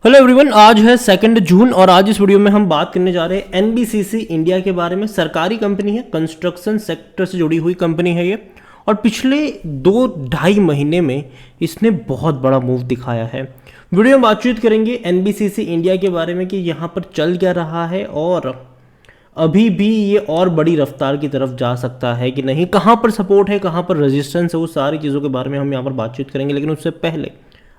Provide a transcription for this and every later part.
Hello everyone, आज है 2 जून और आज इस वीडियो में हम बात करने जा रहे हैं एनबीसीसी इंडिया के बारे में। सरकारी कंपनी है, कंस्ट्रक्शन सेक्टर से जुड़ी हुई कंपनी है ये, और पिछले 2-2.5 महीने में इसने बहुत बड़ा मूव दिखाया है। वीडियो में बातचीत करेंगे एनबीसीसी इंडिया के बारे में कि यहाँ पर चल क्या रहा है और अभी भी ये और बड़ी रफ्तार की तरफ जा सकता है कि नहीं, कहाँ पर सपोर्ट है, कहाँ पर रेजिस्टेंस है, वो सारी चीज़ों के बारे में हम यहाँ पर बातचीत करेंगे। लेकिन उससे पहले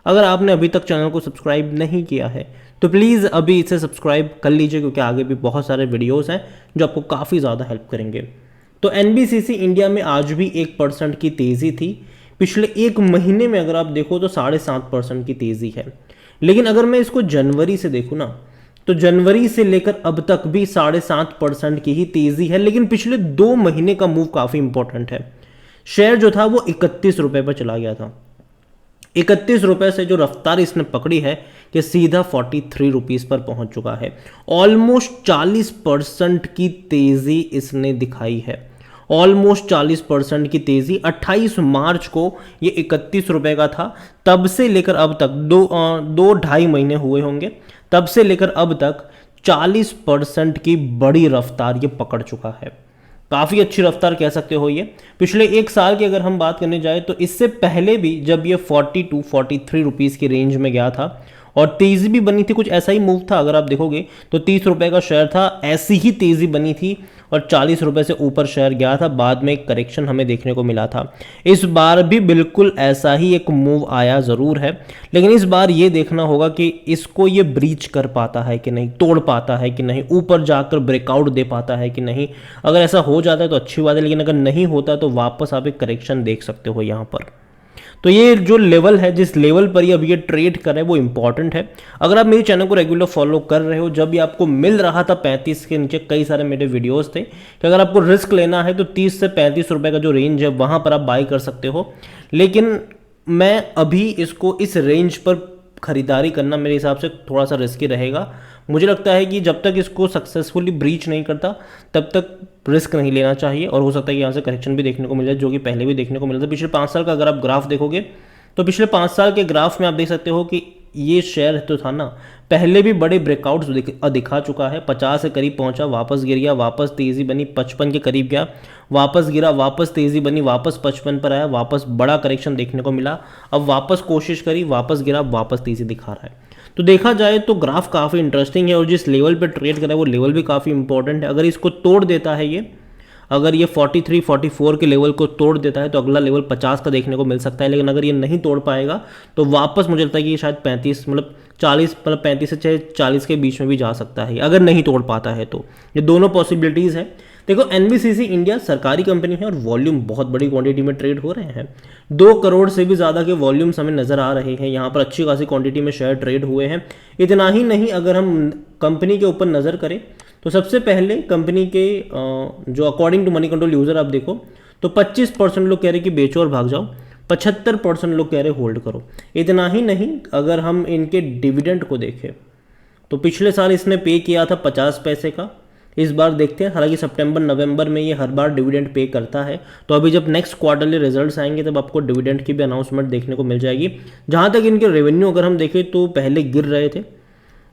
अगर आपने अभी तक चैनल को सब्सक्राइब नहीं किया है तो प्लीज़ अभी इसे सब्सक्राइब कर लीजिए, क्योंकि आगे भी बहुत सारे वीडियोस हैं जो आपको काफ़ी ज़्यादा हेल्प करेंगे। तो एनबीसीसी इंडिया में आज भी 1% की तेज़ी थी। पिछले एक महीने में अगर आप देखो तो 7.5% की तेज़ी है। लेकिन अगर मैं इसको जनवरी से देखूँ ना, तो जनवरी से लेकर अब तक भी 7.5% की ही तेज़ी है। लेकिन पिछले 2 महीने का मूव काफ़ी इंपॉर्टेंट है। शेयर जो था वो 31 रुपये पर चला गया था। 31 रुपये से जो रफ्तार इसने पकड़ी है कि सीधा 43 रुपीज़ पर पहुंच चुका है। ऑलमोस्ट 40% की तेज़ी इसने दिखाई है। ऑलमोस्ट 40% की तेज़ी। 28 मार्च को ये 31 रुपये का था, तब से लेकर अब तक 2-2.5 महीने हुए होंगे, तब से लेकर अब तक 40% की बड़ी रफ्तार ये पकड़ चुका है। काफ़ी अच्छी रफ्तार कह सकते हो ये। पिछले एक साल की अगर हम बात करने जाए तो इससे पहले भी जब ये 42-43 रुपीज़ की रेंज में गया था और तेज़ी भी बनी थी, कुछ ऐसा ही मूव था। अगर आप देखोगे तो 30 रुपये का शेयर था, ऐसी ही तेज़ी बनी थी और 40 रुपये से ऊपर शेयर गया था। बाद में एक करेक्शन हमें देखने को मिला था। इस बार भी बिल्कुल ऐसा ही एक मूव आया ज़रूर है, लेकिन इस बार ये देखना होगा कि इसको ये ब्रीच कर पाता है कि नहीं, तोड़ पाता है कि नहीं, ऊपर जाकर ब्रेकआउट दे पाता है कि नहीं। अगर ऐसा हो जाता है तो अच्छी बात है, लेकिन अगर नहीं होता तो वापस आप एक करेक्शन देख सकते हो यहाँ पर। तो ये जो लेवल है, जिस लेवल पर ये अभी ये ट्रेड कर रहे हैं वो इंपॉर्टेंट है। अगर आप मेरे चैनल को रेगुलर फॉलो कर रहे हो, जब भी आपको मिल रहा था 35 के नीचे, कई सारे मेरे वीडियोस थे कि अगर आपको रिस्क लेना है तो 30 से 35 रुपए का जो रेंज है वहां पर आप बाई कर सकते हो। लेकिन मैं अभी इसको इस रेंज पर खरीदारी करना मेरे हिसाब से थोड़ा सा रिस्की रहेगा। मुझे लगता है कि जब तक इसको सक्सेसफुली ब्रीच नहीं करता तब तक रिस्क नहीं लेना चाहिए, और हो सकता है कि यहाँ से करेक्शन भी देखने को मिल जाए, जो कि पहले भी देखने को मिला था। पिछले 5 साल का अगर आप ग्राफ देखोगे तो पिछले 5 साल के ग्राफ में आप देख सकते हो कि ये शेयर तो था ना, पहले भी बड़े ब्रेकआउट्स दिखा चुका है। 50 के करीब पहुंचा, वापस गिर गया, वापस तेज़ी बनी, 55 के करीब गया, वापस गिरा, वापस तेज़ी बनी, वापस 55 पर आया, वापस बड़ा करेक्शन देखने को मिला, अब वापस कोशिश करी, वापस गिरा, वापस तेज़ी दिखा रहा है। तो देखा जाए तो ग्राफ काफ़ी इंटरेस्टिंग है और जिस लेवल पर ट्रेड कर रहा है वो लेवल भी काफ़ी इंपॉर्टेंट है। अगर इसको तोड़ देता है ये, अगर ये 43-44 के लेवल को तोड़ देता है तो अगला लेवल 50 का देखने को मिल सकता है। लेकिन अगर ये नहीं तोड़ पाएगा तो वापस मुझे लगता है कि ये शायद 35 मतलब 40 मतलब 35 से 40 के बीच में भी जा सकता है, अगर नहीं तोड़ पाता है तो। ये दोनों पॉसिबिलिटीज़ हैं। देखो, एनबीसीसी इंडिया सरकारी कंपनी है और वॉल्यूम बहुत बड़ी क्वांटिटी में ट्रेड हो रहे हैं। 2 करोड़ से भी ज़्यादा के वॉल्यूम्स हमें नज़र आ रहे हैं। यहाँ पर अच्छी खासी क्वांटिटी में शेयर ट्रेड हुए हैं। इतना ही नहीं, अगर हम कंपनी के ऊपर नज़र करें तो सबसे पहले कंपनी के जो according to money control user आप देखो तो 25% लोग कह रहे कि बेचो और भाग जाओ, 75% लोग कह रहे होल्ड करो। इतना ही नहीं, अगर हम इनके डिविडेंड को देखें तो पिछले साल इसने पे किया था 50 पैसे का। इस बार देखते हैं, हालांकि सितंबर नवंबर में ये हर बार डिविडेंड पे करता है, तो अभी जब नेक्स्ट क्वार्टरली रिजल्ट्स आएंगे तब आपको डिविडेंड की भी अनाउंसमेंट देखने को मिल जाएगी। जहाँ तक इनके रेवेन्यू अगर हम देखें तो पहले गिर रहे थे,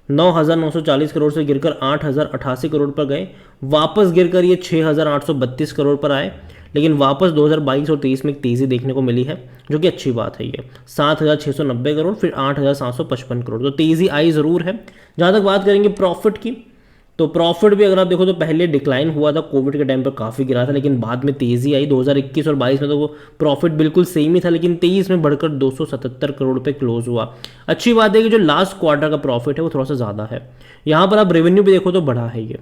9,940 करोड़ से गिरकर 8,088 करोड़ पर गए, वापस गिरकर ये 6,832 करोड़ पर आए। लेकिन वापस 2022 और 23 में एक तेज़ी देखने को मिली है, जो कि अच्छी बात है। ये 7,690 करोड़, फिर 8,755 करोड़, तो तेज़ी आई ज़रूर है। जहाँ तक बात करेंगे प्रॉफिट की, तो प्रॉफिट भी अगर आप देखो तो पहले डिक्लाइन हुआ था, कोविड के टाइम पर काफ़ी गिरा था, लेकिन बाद में तेज़ी आई। 2021 और 22 में तो वो प्रॉफिट बिल्कुल सेम ही था, लेकिन 23 में बढ़कर 277 करोड़ पे क्लोज हुआ। अच्छी बात है कि जो लास्ट क्वार्टर का प्रॉफिट है वो थोड़ा सा ज़्यादा है। यहाँ पर आप रेवेन्यू भी देखो तो बढ़ा है ये।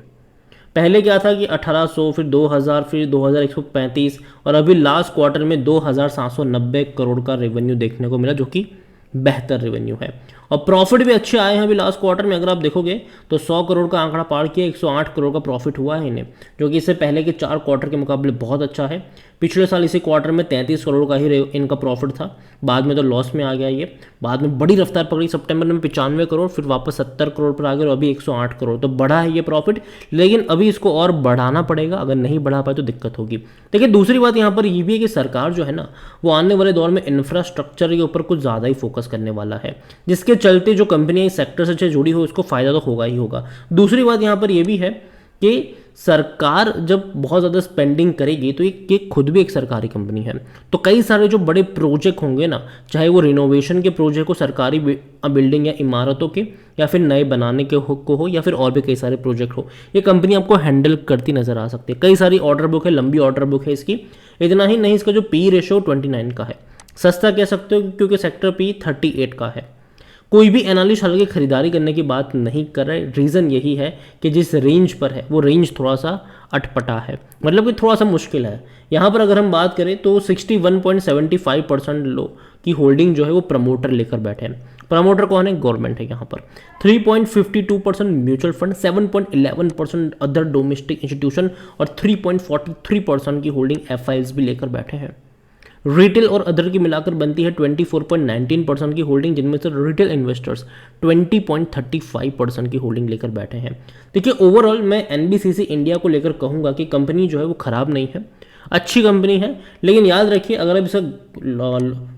पहले क्या था कि 1800, फिर 2000, फिर 2135 और अभी लास्ट क्वार्टर में 2790 करोड़ का रेवेन्यू देखने को मिला, जो कि बेहतर रेवेन्यू है। और प्रॉफिट भी अच्छे आए हैं अभी लास्ट क्वार्टर में। अगर आप देखोगे तो 100 करोड़ का आंकड़ा पार किया, 108 करोड़ का प्रॉफिट हुआ है इन्हें, जो कि इससे पहले के 4 क्वार्टर के मुकाबले बहुत अच्छा है। पिछले साल इसी क्वार्टर में 33 करोड़ का ही इनका प्रॉफिट था, बाद में तो लॉस में आ गया ये। बाद में बड़ी रफ्तार पकड़ी, सितंबर में 95 करोड़, फिर वापस 70 करोड़ पर आ गए और अभी 108 करोड़, तो बढ़ा है ये प्रॉफिट। लेकिन अभी इसको और बढ़ाना पड़ेगा, अगर नहीं बढ़ा पाए तो दिक्कत होगी। देखिए, दूसरी बात यहाँ पर ये भी है कि सरकार जो है ना, वो आने वाले दौर में इंफ्रास्ट्रक्चर के ऊपर कुछ ज़्यादा ही फोकस करने वाला है, जिसके चलते जो कंपनियां इस सेक्टर से जुड़ी हो उसको फायदा तो होगा ही होगा। दूसरी बात यहाँ पर यह भी है कि सरकार जब बहुत ज़्यादा स्पेंडिंग करेगी तो ये खुद भी एक सरकारी कंपनी है, तो कई सारे जो बड़े प्रोजेक्ट होंगे ना, चाहे वो रिनोवेशन के प्रोजेक्ट हो, सरकारी बिल्डिंग या इमारतों के, या फिर नए बनाने के हो या फिर और भी कई सारे प्रोजेक्ट हो, ये कंपनी आपको हैंडल करती नजर आ सकती है। कई सारी ऑर्डर बुक है, लंबी ऑर्डर बुक है इसकी। इतना ही नहीं, इसका जो पी रेशो 29 का है, सस्ता कह सकते हो क्योंकि सेक्टर पी 38 का है। कोई भी एनालिस्ट हालांकि खरीदारी करने की बात नहीं कर रहे, रीज़न यही है कि जिस रेंज पर है वो रेंज थोड़ा सा अटपटा है, मतलब कि थोड़ा सा मुश्किल है। यहाँ पर अगर हम बात करें तो 61.75% लोग की होल्डिंग जो है वो प्रमोटर लेकर बैठे हैं। प्रमोटर कौन है? गवर्नमेंट है यहाँ पर। 3.52% mutual fund, 7.11% other domestic institution और 3.43% की होल्डिंग एफआईएस भी लेकर बैठे हैं। रिटेल और अदर की मिलाकर बनती है 24.19% की होल्डिंग, जिनमें से रिटेल इन्वेस्टर्स 20.35% की होल्डिंग लेकर बैठे हैं। देखिए, ओवरऑल मैं एनबीसीसी इंडिया को लेकर कहूँगा कि कंपनी जो है वो ख़राब नहीं है, अच्छी कंपनी है। लेकिन याद रखिए, अगर आप इसे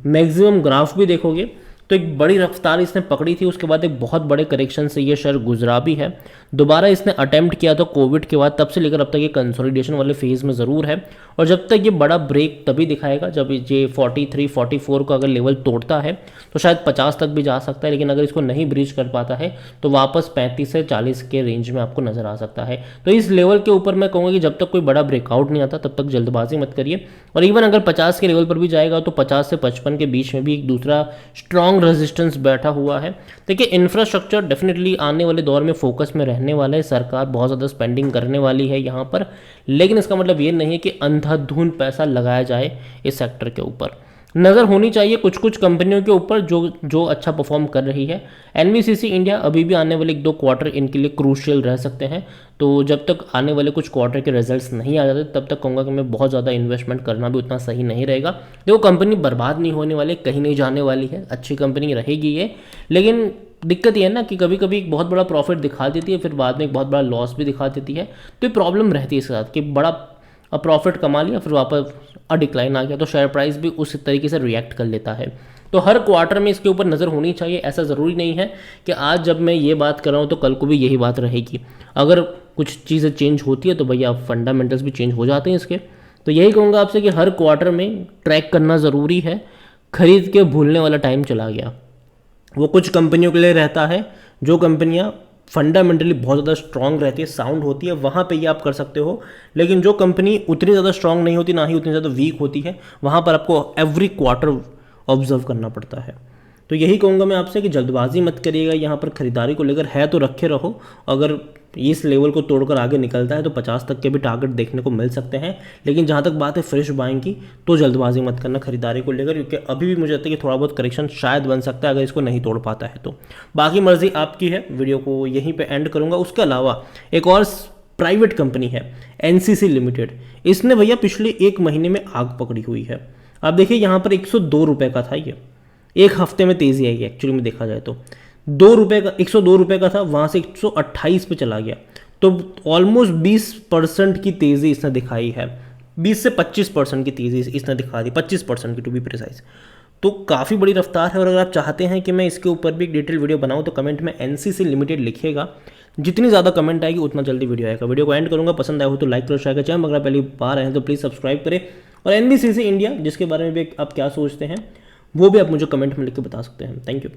मैक्सिमम ग्राफ भी देखोगे तो एक बड़ी रफ्तार इसने पकड़ी थी, उसके बाद एक बहुत बड़े करेक्शन से ये शेयर गुजरा भी है। दोबारा इसने अटेम्प्ट किया था कोविड के बाद, तब से लेकर अब तक ये कंसोलिडेशन वाले फेज में ज़रूर है। और जब तक ये बड़ा ब्रेक तभी दिखाएगा जब ये 43-44 का अगर लेवल तोड़ता है तो शायद 50 तक भी जा सकता है। लेकिन अगर इसको नहीं ब्रीच कर पाता है तो वापस 35 से 40 के रेंज में आपको नजर आ सकता है। तो इस लेवल के ऊपर मैं कहूँगा कि जब तक कोई बड़ा ब्रेकआउट नहीं आता तब तक जल्दबाजी मत करिए। और इवन अगर 50 के लेवल पर भी जाएगा तो 50 से 55 के बीच में भी एक दूसरा स्ट्रॉन्ग रेजिस्टेंस बैठा हुआ है। देखिए, इंफ्रास्ट्रक्चर डेफिनेटली आने वाले दौर में फोकस में रहने वाला है, सरकार बहुत ज़्यादा स्पेंडिंग करने वाली है यहाँ पर। लेकिन इसका मतलब ये नहीं है कि अंधाधुंध पैसा लगाया जाए इस सेक्टर के ऊपर। नज़र होनी चाहिए कुछ कुछ कंपनियों के ऊपर जो अच्छा परफॉर्म कर रही है। एनबीसीसी इंडिया अभी भी आने वाले 1-2 क्वार्टर इनके लिए क्रूशियल रह सकते हैं। तो जब तक आने वाले कुछ क्वार्टर के रिजल्ट्स नहीं आ जाते तब तक कहूँगा कि मैं बहुत ज़्यादा इन्वेस्टमेंट करना भी उतना सही नहीं रहेगा। देखो, कंपनी बर्बाद नहीं होने वाली, कहीं नहीं जाने वाली है, अच्छी कंपनी रहेगी ये। लेकिन दिक्कत ये है ना कि कभी कभी एक बहुत बड़ा प्रॉफिट दिखा देती है, फिर बाद में एक बहुत बड़ा लॉस भी दिखा देती है। तो ये प्रॉब्लम रहती है इसके साथ कि बड़ा प्रॉफिट कमा लिया फिर वापस डिक्लाइन आ गया तो शेयर प्राइस भी उस तरीके से रिएक्ट कर लेता है। तो हर क्वार्टर में इसके ऊपर नज़र होनी चाहिए। ऐसा ज़रूरी नहीं है कि आज जब मैं ये बात कर रहा हूँ तो कल को भी यही बात रहेगी। अगर कुछ चीज़ें चेंज होती है तो भैया फंडामेंटल्स भी चेंज हो जाते हैं इसके। तो यही कहूँगा आपसे कि हर क्वार्टर में ट्रैक करना ज़रूरी है। खरीद के भूलने वाला टाइम चला गया। वो कुछ कंपनियों के लिए रहता है, जो कंपनियां फंडामेंटली बहुत ज़्यादा स्ट्रांग रहती है, साउंड होती है, वहाँ पे ये आप कर सकते हो। लेकिन जो कंपनी उतनी ज़्यादा स्ट्रांग नहीं होती, ना ही उतनी ज़्यादा वीक होती है, वहाँ पर आपको एवरी क्वार्टर ऑब्जर्व करना पड़ता है। तो यही कहूँगा मैं आपसे कि जल्दबाजी मत करिएगा यहाँ पर खरीदारी को लेकर। है तो रखे रहो, अगर इस लेवल को तोड़कर आगे निकलता है तो 50 तक के भी टारगेट देखने को मिल सकते हैं। लेकिन जहाँ तक बात है फ्रेश बाइंग की, तो जल्दबाजी मत करना खरीदारी को लेकर, क्योंकि अभी भी मुझे लगता है कि थोड़ा बहुत करेक्शन शायद बन सकता है अगर इसको नहीं तोड़ पाता है तो। बाकी मर्जी आपकी है। वीडियो को यहीं पर एंड करूँगा। उसके अलावा एक और प्राइवेट कंपनी है एनसीसी लिमिटेड। इसने भैया पिछले 1 महीने में आग पकड़ी हुई है। आप देखिए, यहाँ पर 102 रुपये का था, ये एक हफ्ते में तेज़ी आई है एक्चुअली में देखा जाए तो। 2 रुपये का 102 रुपये का था, वहाँ से 128 पे चला गया। तो ऑलमोस्ट 20% की तेज़ी इसने दिखाई है। 20 से 25% की तेज़ी इसने दिखा दी, 25% की टू बी प्रिसाइज। तो काफ़ी बड़ी रफ्तार है। और अगर आप चाहते हैं कि मैं इसके ऊपर भी एक डिटेल वीडियो बनाऊं तो कमेंट में एनसीसी लिमिटेड लिखिएगा। जितनी ज़्यादा कमेंट आएगी उतना जल्दी वीडियो आएगा। वीडियो को एंड करूँगा, पसंद आया हो तो लाइक करो, शेयर करें। चैनल अगर पहली बार आए हैं तो प्लीज़ सब्सक्राइब करें। और एनबीसीसी इंडिया जिसके बारे में भी आप क्या सोचते हैं वो भी आप मुझे कमेंट में लिख के बता सकते हैं। Thank you.